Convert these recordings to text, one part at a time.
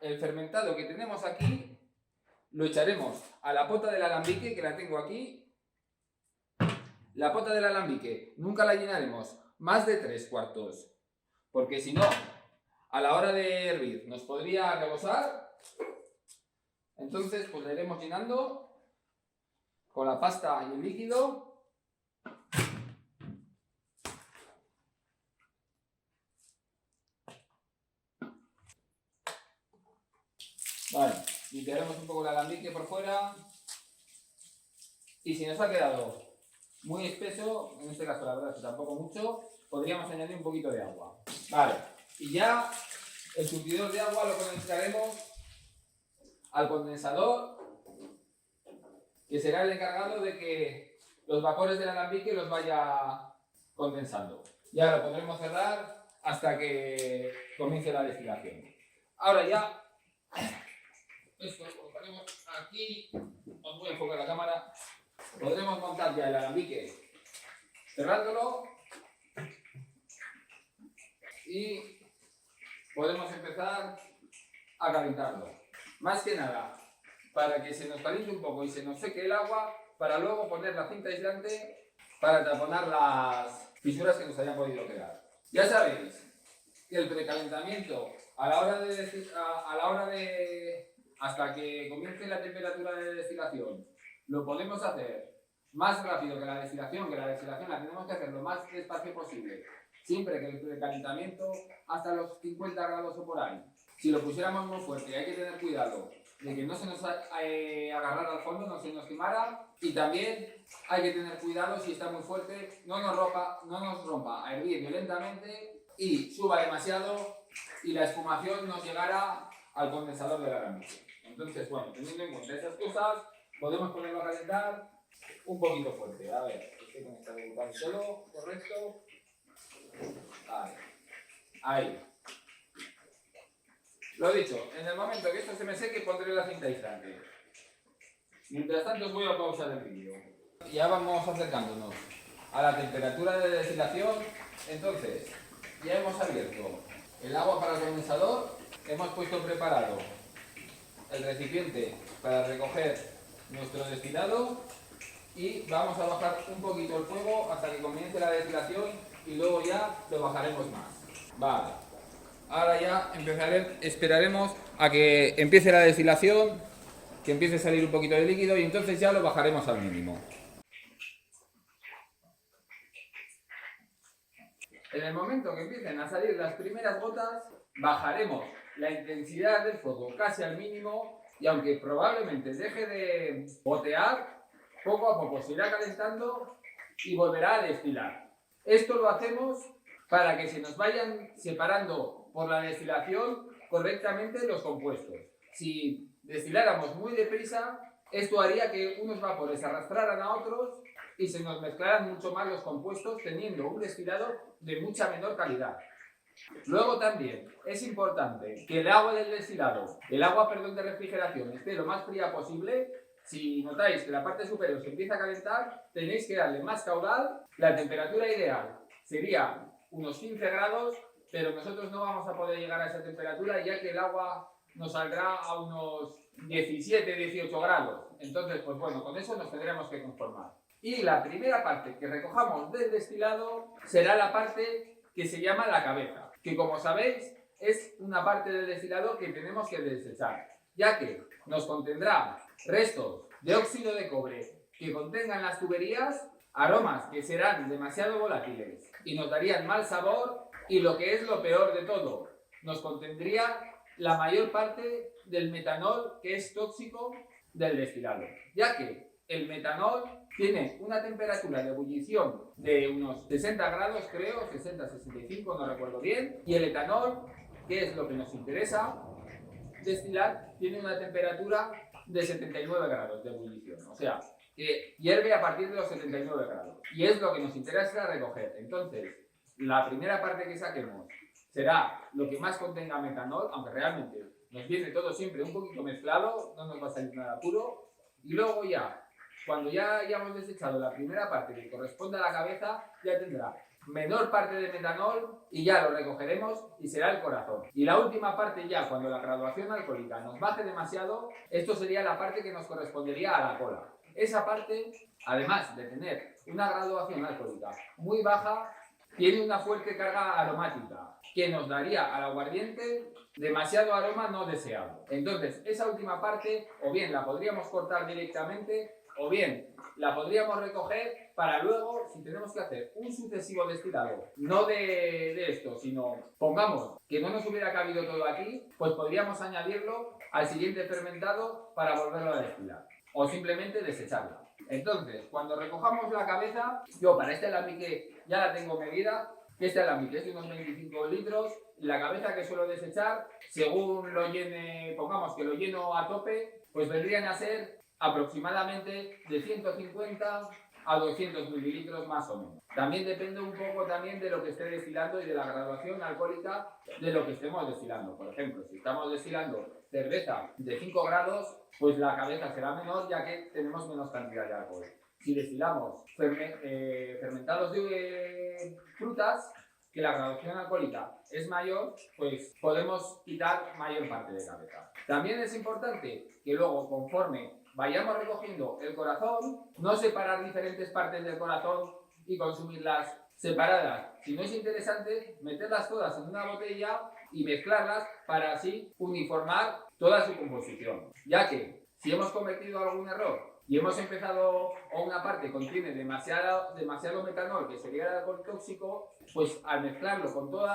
el fermentado que tenemos aquí lo echaremos a la pota del alambique, que la tengo aquí. La pota del alambique nunca la llenaremos más de 3/4, porque si no, a la hora de hervir nos podría rebosar. Entonces pues la iremos llenando con la pasta y el líquido. Vale, limpiaremos un poco el alambique por fuera. Y si nos ha quedado muy espeso, en este caso la verdad es que tampoco mucho, podríamos añadir un poquito de agua. Vale, y ya el surtidor de agua lo conectaremos al condensador, que será el encargado de que los vapores del alambique los vaya condensando. Ya lo podremos cerrar hasta que comience la destilación. Ahora ya, esto lo colocaremos aquí, os voy a enfocar la cámara. Podremos montar ya el alambique cerrándolo y podemos empezar a calentarlo. Más que nada, para que se nos caliente un poco y se nos seque el agua, para luego poner la cinta aislante para taponar las fisuras que nos hayan podido quedar. Ya sabéis que el precalentamiento a la hora de hasta que comience la temperatura de destilación lo podemos hacer más rápido que la destilación la tenemos que hacer lo más despacio posible, siempre que el precalentamiento hasta los 50 grados o por ahí. Si lo pusiéramos muy fuerte, hay que tener cuidado de que no se nos agarrara al fondo, no se nos quemara, y también hay que tener cuidado si está muy fuerte, no nos rompa a hervir violentamente y suba demasiado y la espumación nos llegara al condensador del alambique. Entonces, bueno, teniendo en cuenta esas cosas, podemos ponerlo a calentar un poquito fuerte. A ver, estoy conectado tan solo, correcto. Vale, ahí. Lo dicho, en el momento que esto se me seque pondré la cinta aislante. Mientras tanto os voy a pausar el vídeo. Ya vamos acercándonos a la temperatura de destilación. Entonces, ya hemos abierto el agua para el condensador, hemos puesto preparado el recipiente para recoger nuestro destilado y vamos a bajar un poquito el fuego hasta que comience la destilación y luego ya lo bajaremos más. Vale, ahora ya esperaremos a que empiece la destilación, que empiece a salir un poquito de líquido y entonces ya lo bajaremos al mínimo. En el momento que empiecen a salir las primeras gotas, bajaremos la intensidad del fuego casi al mínimo y aunque probablemente deje de gotear, poco a poco se irá calentando y volverá a destilar. Esto lo hacemos para que se nos vayan separando por la destilación correctamente los compuestos. Si destiláramos muy deprisa, esto haría que unos vapores arrastraran a otros y se nos mezclaran mucho más los compuestos, teniendo un destilado de mucha menor calidad. Luego también es importante que el agua del destilado, de refrigeración, esté lo más fría posible. Si notáis que la parte superior se empieza a calentar, tenéis que darle más caudal. La temperatura ideal sería unos 15 grados, pero nosotros no vamos a poder llegar a esa temperatura ya que el agua nos saldrá a unos 17-18 grados. Entonces, pues bueno, con eso nos tendremos que conformar. Y la primera parte que recojamos del destilado será la parte que se llama la cabeza, que como sabéis es una parte del destilado que tenemos que desechar, ya que nos contendrá restos de óxido de cobre que contengan las tuberías, aromas que serán demasiado volátiles y nos darían mal sabor, y lo que es lo peor de todo, nos contendría la mayor parte del metanol que es tóxico del destilado, ya que el metanol tiene una temperatura de ebullición de unos 60 grados, creo, 60-65, no recuerdo bien, y el etanol, que es lo que nos interesa destilar, tiene una temperatura de 79 grados de ebullición, o sea, que hierve a partir de los 79 grados, y es lo que nos interesa recoger. Entonces, la primera parte que saquemos será lo que más contenga metanol, aunque realmente nos viene todo siempre un poquito mezclado, no nos va a salir nada puro, y luego ya, cuando ya hayamos desechado la primera parte que corresponde a la cabeza, ya tendrá menor parte de metanol y ya lo recogeremos y será el corazón. Y la última parte ya, cuando la graduación alcohólica nos baje demasiado, esto sería la parte que nos correspondería a la cola. Esa parte, además de tener una graduación alcohólica muy baja, tiene una fuerte carga aromática que nos daría al aguardiente demasiado aroma no deseado. Entonces, esa última parte, o bien la podríamos cortar directamente, o bien la podríamos recoger para luego, si tenemos que hacer un sucesivo destilado, no de esto, sino pongamos que no nos hubiera cabido todo aquí, pues podríamos añadirlo al siguiente fermentado para volverlo a destilar, o simplemente desecharla. Entonces, cuando recojamos la cabeza, yo para este alambique ya la tengo medida, que este alambique es de unos 25 litros, y la cabeza que suelo desechar, según lo llene, pongamos que lo lleno a tope, pues vendrían a ser aproximadamente de 150 a 200 mililitros más o menos. También depende un poco también de lo que esté destilando y de la graduación alcohólica de lo que estemos destilando. Por ejemplo, si estamos destilando cerveza de 5 grados, pues la cabeza será menor ya que tenemos menos cantidad de alcohol. Si destilamos fermentados de frutas, que la graduación alcohólica es mayor, pues podemos quitar mayor parte de cabeza. También es importante que luego, conforme vayamos recogiendo el corazón, no separar diferentes partes del corazón y consumirlas separadas. Si no es interesante, meterlas todas en una botella y mezclarlas para así uniformar toda su composición. Ya que si hemos cometido algún error y hemos empezado o una parte contiene demasiado metanol, que sería el alcohol tóxico, pues al mezclarlo con todo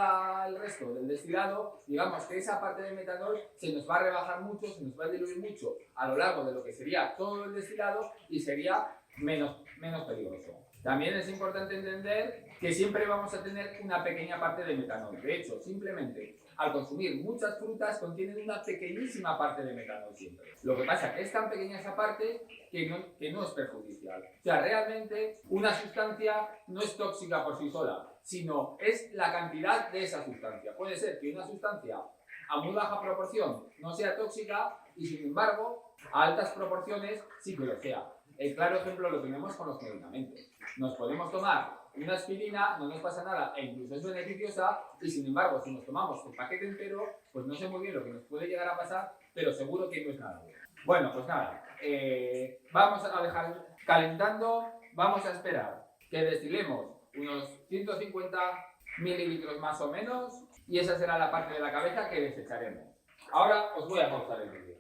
el resto del destilado, digamos que esa parte de metanol se nos va a rebajar mucho, se nos va a diluir mucho a lo largo de lo que sería todo el destilado y sería menos peligroso. También es importante entender que siempre vamos a tener una pequeña parte de metanol. De hecho, simplemente al consumir muchas frutas contienen una pequeñísima parte de metanol siempre. Lo que pasa es que es tan pequeña esa parte que no es perjudicial. O sea, realmente una sustancia no es tóxica por sí sola, sino es la cantidad de esa sustancia. Puede ser que una sustancia a muy baja proporción no sea tóxica y sin embargo a altas proporciones sí que lo sea. El claro ejemplo lo tenemos con los medicamentos. Nos podemos tomar una aspirina, no nos pasa nada e incluso es beneficiosa y sin embargo si nos tomamos el paquete entero, pues no sé muy bien lo que nos puede llegar a pasar, pero seguro que no es nada bueno. Bueno, pues nada, vamos a dejar calentando, vamos a esperar que destilemos unos 150 mililitros más o menos y esa será la parte de la cabeza que desecharemos. Ahora os voy a pausar el vídeo.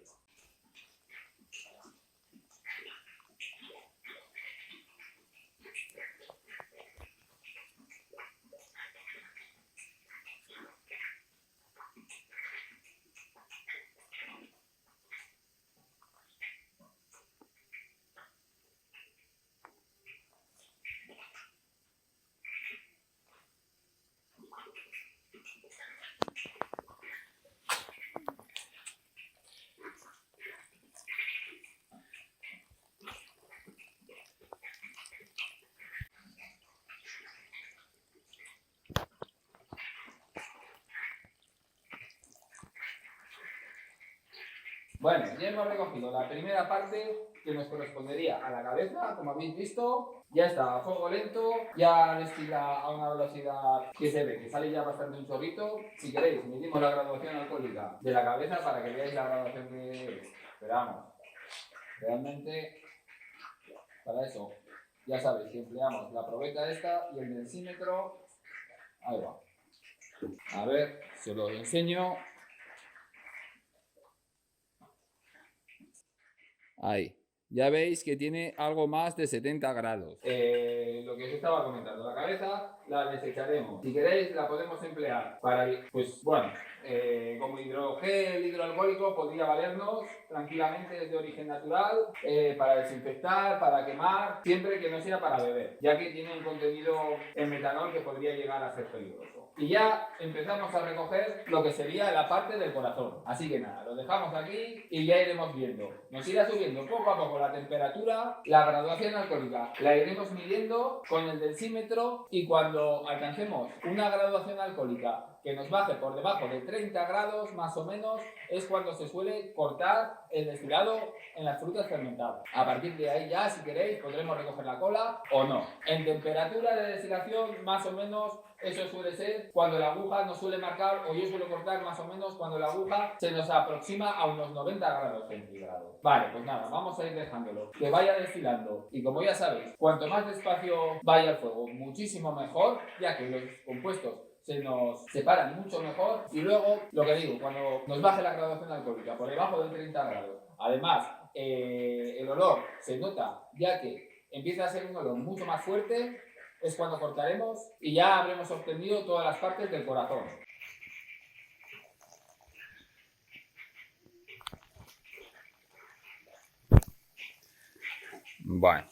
Bueno, ya hemos recogido la primera parte que nos correspondería a la cabeza, como habéis visto. Ya está a fuego lento, ya destila a una velocidad que se ve, que sale ya bastante un chorrito. Si queréis, medimos la graduación alcohólica de la cabeza para que veáis la graduación que es. Esperamos. Realmente, para eso, ya sabéis que empleamos la probeta esta y el densímetro. Ahí va. A ver, se lo enseño. Ahí. Ya veis que tiene algo más de 70 grados. Lo que os estaba comentando, la cabeza la desecharemos. Si queréis la podemos emplear para, pues bueno, como hidrogel, hidroalcohólico, podría valernos tranquilamente, es de origen natural, para desinfectar, para quemar, siempre que no sea para beber, ya que tiene un contenido en metanol que podría llegar a ser peligroso. y ya empezamos a recoger lo que sería la parte del corazón. Así que nada, lo dejamos aquí y ya iremos viendo. Nos irá subiendo poco a poco la temperatura, la graduación alcohólica la iremos midiendo con el densímetro y cuando alcancemos una graduación alcohólica que nos baje por debajo de 30 grados más o menos es cuando se suele cortar el destilado en las frutas fermentadas. A partir de ahí ya, si queréis, podremos recoger la cola o no. En temperatura de destilación, más o menos, eso suele ser cuando la aguja nos suele marcar, o yo suelo cortar más o menos cuando la aguja se nos aproxima a unos 90 grados centígrados. Vale, pues nada, vamos a ir dejándolo que vaya destilando. Y como ya sabéis, cuanto más despacio vaya el fuego, muchísimo mejor, ya que los compuestos se nos separan mucho mejor. Y luego, lo que digo, cuando nos baje la graduación alcohólica por debajo de 30 grados, además, el olor se nota ya que empieza a ser un olor mucho más fuerte, es cuando cortaremos y ya habremos obtenido todas las partes del corazón. Bueno.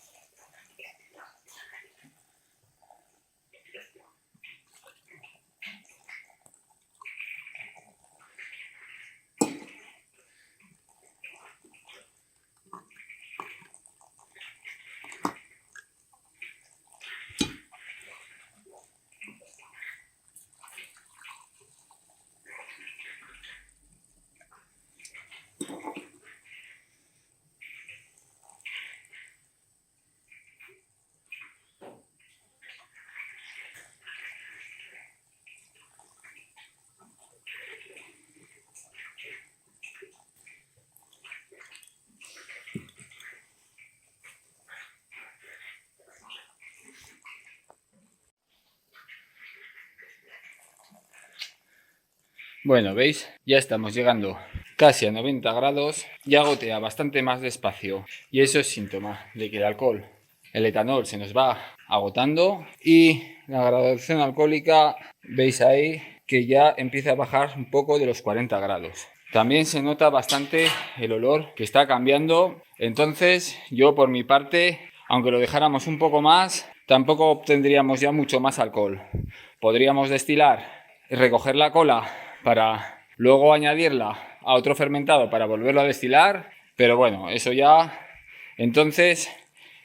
Bueno, ¿veis? Ya estamos llegando casi a 90 grados, ya gotea bastante más despacio y eso es síntoma de que el alcohol, el etanol se nos va agotando y la graduación alcohólica, veis ahí que ya empieza a bajar un poco de los 40 grados. También se nota bastante el olor que está cambiando, entonces yo por mi parte, aunque lo dejáramos un poco más, tampoco obtendríamos ya mucho más alcohol. Podríamos destilar y recoger la cola para luego añadirla a otro fermentado para volverlo a destilar, pero bueno, eso ya. Entonces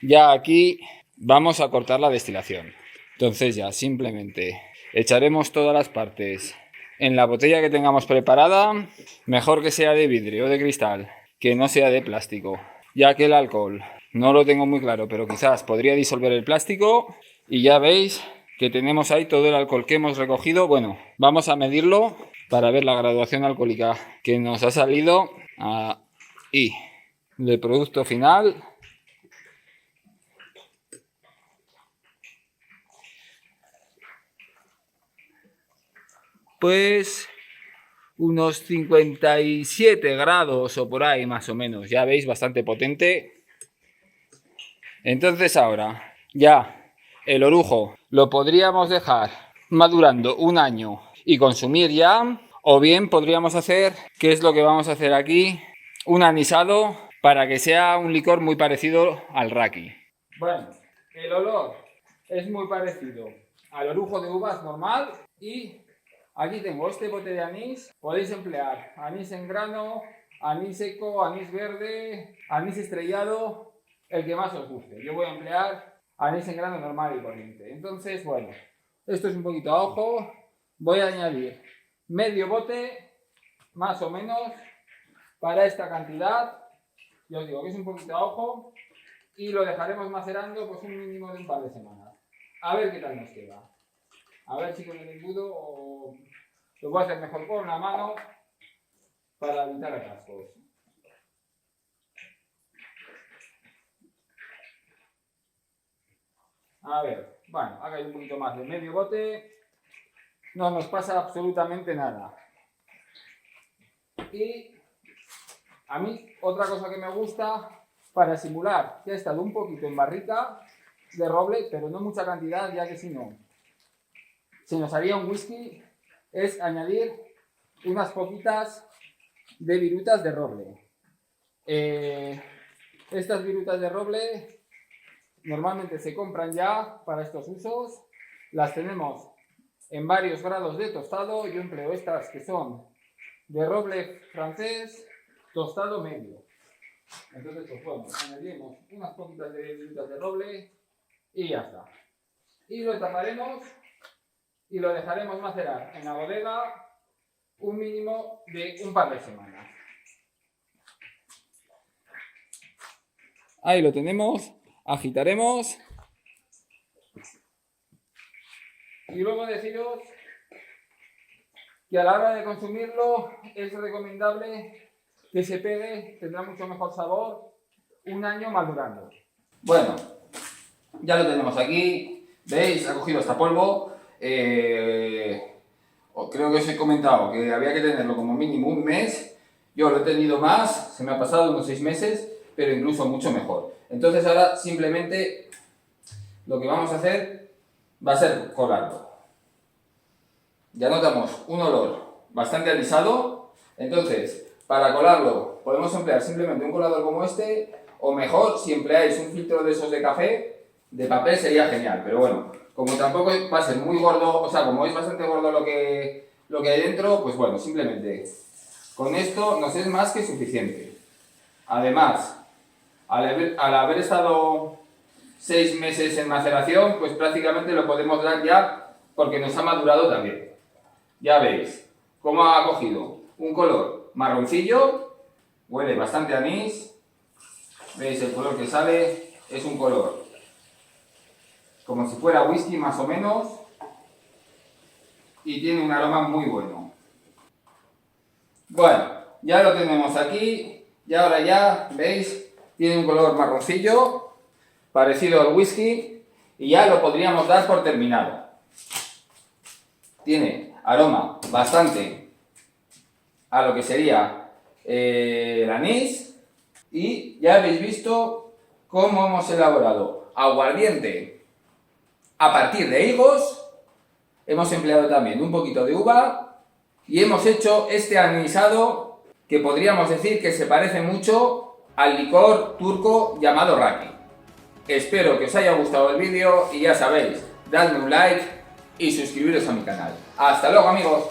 ya aquí vamos a cortar la destilación. Entonces ya simplemente echaremos todas las partes en la botella que tengamos preparada, mejor que sea de vidrio o de cristal, que no sea de plástico, ya que el alcohol no lo tengo muy claro, pero quizás podría disolver el plástico y ya veis que tenemos ahí todo el alcohol que hemos recogido. Bueno, vamos a medirlo para ver la graduación alcohólica que nos ha salido y del producto final. Pues unos 57 grados o por ahí más o menos, ya veis, bastante potente. Entonces ahora ya el orujo lo podríamos dejar madurando un año y consumir ya, o bien podríamos hacer, ¿qué es lo que vamos a hacer aquí? Un anisado para que sea un licor muy parecido al raki. Bueno, el olor es muy parecido al orujo de uvas normal y aquí tengo este bote de anís. Podéis emplear anís en grano, anís seco, anís verde, anís estrellado, el que más os guste. Yo voy a emplear anís en grano normal y corriente. Entonces, bueno, esto es un poquito a ojo. Voy a añadir medio bote, más o menos, para esta cantidad. Ya os digo que es un poquito a ojo. Y lo dejaremos macerando pues un mínimo de un par de semanas. A ver qué tal nos queda. A ver si con el embudo o lo voy a hacer mejor con la mano para evitar atascos. A ver, bueno, acá hay un poquito más de medio bote. No nos pasa absolutamente nada. Y a mí otra cosa que me gusta para simular que ha estado un poquito en barrica de roble, pero no mucha cantidad, ya que si no se nos haría un whisky, es añadir unas poquitas de virutas de roble. Estas virutas de roble normalmente se compran ya para estos usos. Las tenemos en varios grados de tostado. Yo empleo estas que son de roble francés, tostado medio. Entonces, pues bueno, añadimos unas poquitas de roble y ya está. Y lo taparemos y lo dejaremos macerar en la bodega un mínimo de un par de semanas. Ahí lo tenemos, agitaremos. Y luego deciros que a la hora de consumirlo es recomendable que se pegue, tendrá mucho mejor sabor, un año madurando. Bueno, ya lo tenemos aquí, ¿veis? Ha cogido hasta polvo. Creo que os he comentado que había que tenerlo como mínimo un mes. Yo lo he tenido más, se me ha pasado unos 6 meses, pero incluso mucho mejor. Entonces ahora simplemente lo que vamos a hacer va a ser colarlo. Ya notamos un olor bastante alisado, entonces para colarlo podemos emplear simplemente un colador como este, o mejor, si empleáis un filtro de esos de café, de papel sería genial, pero bueno, como tampoco va a ser muy gordo, o sea, como es bastante gordo lo que hay dentro, pues bueno, simplemente con esto nos es más que suficiente. Además, al haber estado 6 meses en maceración, pues prácticamente lo podemos dar ya porque nos ha madurado también. Ya veis cómo ha cogido un color marroncillo, huele bastante a anís. Veis el color que sale, es un color como si fuera whisky más o menos y tiene un aroma muy bueno. Bueno, ya lo tenemos aquí y ahora ya, veis, tiene un color marroncillo parecido al whisky y ya lo podríamos dar por terminado. Tiene aroma bastante a lo que sería el anís y ya habéis visto cómo hemos elaborado aguardiente a partir de higos. Hemos empleado también un poquito de uva y hemos hecho este anisado que podríamos decir que se parece mucho al licor turco llamado raki. Espero que os haya gustado el vídeo y ya sabéis, dadme un like y suscribiros a mi canal. ¡Hasta luego, amigos!